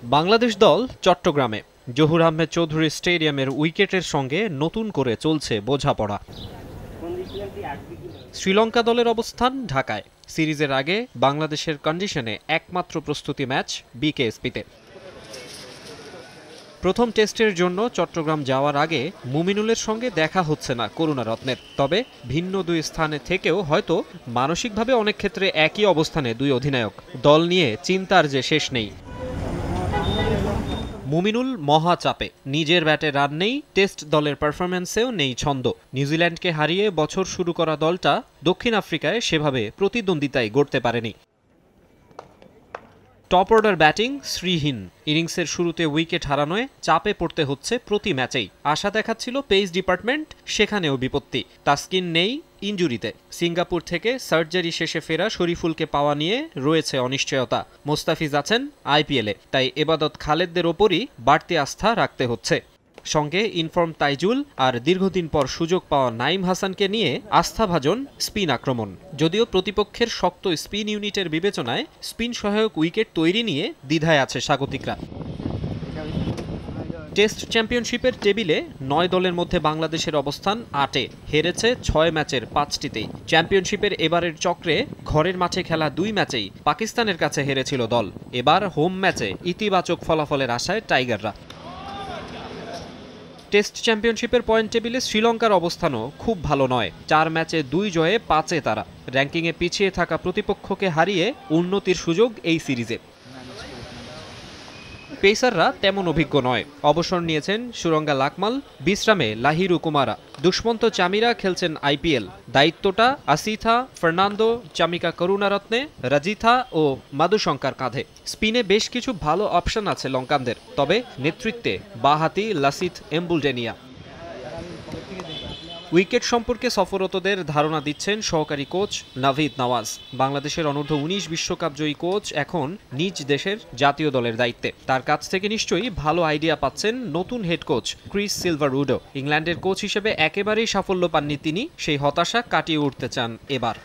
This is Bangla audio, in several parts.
বাংলাদেশ দল চট্টগ্রামে জহুর আহমেদ চৌধুরী স্টেডিয়ামের উইকেটের সঙ্গে নতুন করে চলছে বোঝাপড়া। শ্রীলঙ্কা দলের অবস্থান ঢাকায়। সিরিজের আগে বাংলাদেশের কন্ডিশনে একমাত্র প্রস্তুতি ম্যাচ বিকেএসপিতে। প্রথম টেস্টের জন্য চট্টগ্রাম যাওয়ার আগে মুমিনুলের সঙ্গে দেখা হচ্ছে না করুণারত্নের। তবে ভিন্ন দুই স্থানে থেকেও হয়তো মানসিকভাবে অনেক ক্ষেত্রে একই অবস্থানে দুই অধিনায়ক। দল নিয়ে চিন্তার যে শেষ নেই। মুমিনুল মহা চাপে, নিজের ব্যাটে রান নেই, টেস্ট দলের পারফরম্যান্সেও নেই ছন্দ। নিউজিল্যান্ডকে হারিয়ে বছর শুরু করা দলটা দক্ষিণ আফ্রিকায় সেভাবে প্রতিদ্বন্দ্বিতায় গড়তে পারেনি। টপ অর্ডার ব্যাটিং শ্রীহীন। ইনিংসের শুরুতে উইকেট হারানোয় চাপে পড়তে হচ্ছে প্রতি ম্যাচেই। আশা দেখাচ্ছিল পেস ডিপার্টমেন্ট, সেখানেও বিপত্তি। তাসকিন নেই ইনজুরিতে। সিঙ্গাপুর থেকে সার্জারি শেষে ফেরা শরীফুলকে পাওয়া নিয়ে রয়েছে অনিশ্চয়তা। মোস্তাফিজ আছেন আইপিএলে, তাই এবাদত খালেদদের ওপরই বাড়তি আস্থা রাখতে হচ্ছে। সঙ্গে ইনফর্ম তাইজুল আর দীর্ঘদিন পর সুযোগ পাওয়া নাইম হাসানকে নিয়ে আস্থাভাজন স্পিন আক্রমণ। যদিও প্রতিপক্ষের শক্ত স্পিন ইউনিটের বিবেচনায় স্পিন সহায়ক উইকেট তৈরি নিয়ে দ্বিধায় আছে স্বাগতিকরা। টেস্ট চ্যাম্পিয়নশিপের টেবিলে ৯ দলের মধ্যে বাংলাদেশের অবস্থান ৮-এ। হেরেছে ৬ ম্যাচের ৫টিতেই। চ্যাম্পিয়নশিপের এবারের চক্রে ঘরের মাঠে খেলা ২ ম্যাচেই পাকিস্তানের কাছে হেরেছিল দল। এবার হোম ম্যাচে ইতিবাচক ফলাফলের আশায় টাইগাররা। টেস্ট চ্যাম্পিয়নশিপের পয়েন্ট টেবিলে শ্রীলঙ্কার অবস্থানও খুব ভালো নয়। ৪ ম্যাচে ২ জয়ে ৫-এ তারা। র্যাঙ্কিংয়ে পিছিয়ে থাকা প্রতিপক্ষকে হারিয়ে উন্নতির সুযোগ এই সিরিজে। পেসাররা তেমন অভিজ্ঞ নয়। অবসর নিয়েছেন সুরঙ্গা লাকমাল, বিশ্রামে লাহিরু কুমারা। দুষ্মন্ত চামিরা খেলছেন আইপিএল। দায়িত্বটা আসিথা, ফার্নান্দো, চামিকা করুণারত্নে, রাজিথা ও মাধুশঙ্কার কাঁধে। স্পিনে বেশ কিছু ভালো অপশন আছে লঙ্কানদের, তবে নেতৃত্বে বাঁহাতি লাসিথ এমবুলডেনিয়া। উইকেট সম্পর্কে সফররতদের ধারণা দিচ্ছেন সহকারী কোচ নাভিদ নওয়াজ। বাংলাদেশের অনূর্ধ্ব-১৯ বিশ্বকাপ জয়ী কোচ এখন নিজ দেশের জাতীয় দলের দায়িত্বে। তার কাছ থেকে নিশ্চয়ই ভালো আইডিয়া পাচ্ছেন নতুন হেড কোচ ক্রিস সিলভারউডও। ইংল্যান্ডের কোচ হিসেবে একেবারেই সাফল্য পাননি তিনি, সেই হতাশা কাটিয়ে উঠতে চান এবার।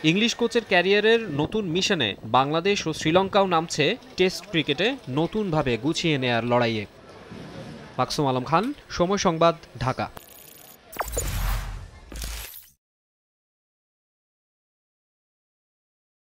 ইংলিশ কোচের ক্যারিয়ারের নতুন মিশনে বাংলাদেশ ও শ্রীলঙ্কাও নামছে টেস্ট ক্রিকেটে নতুনভাবে গুছিয়ে নেয়ার লড়াইয়ে। মাকসুম আলম খান, সময় সংবাদ, ঢাকা।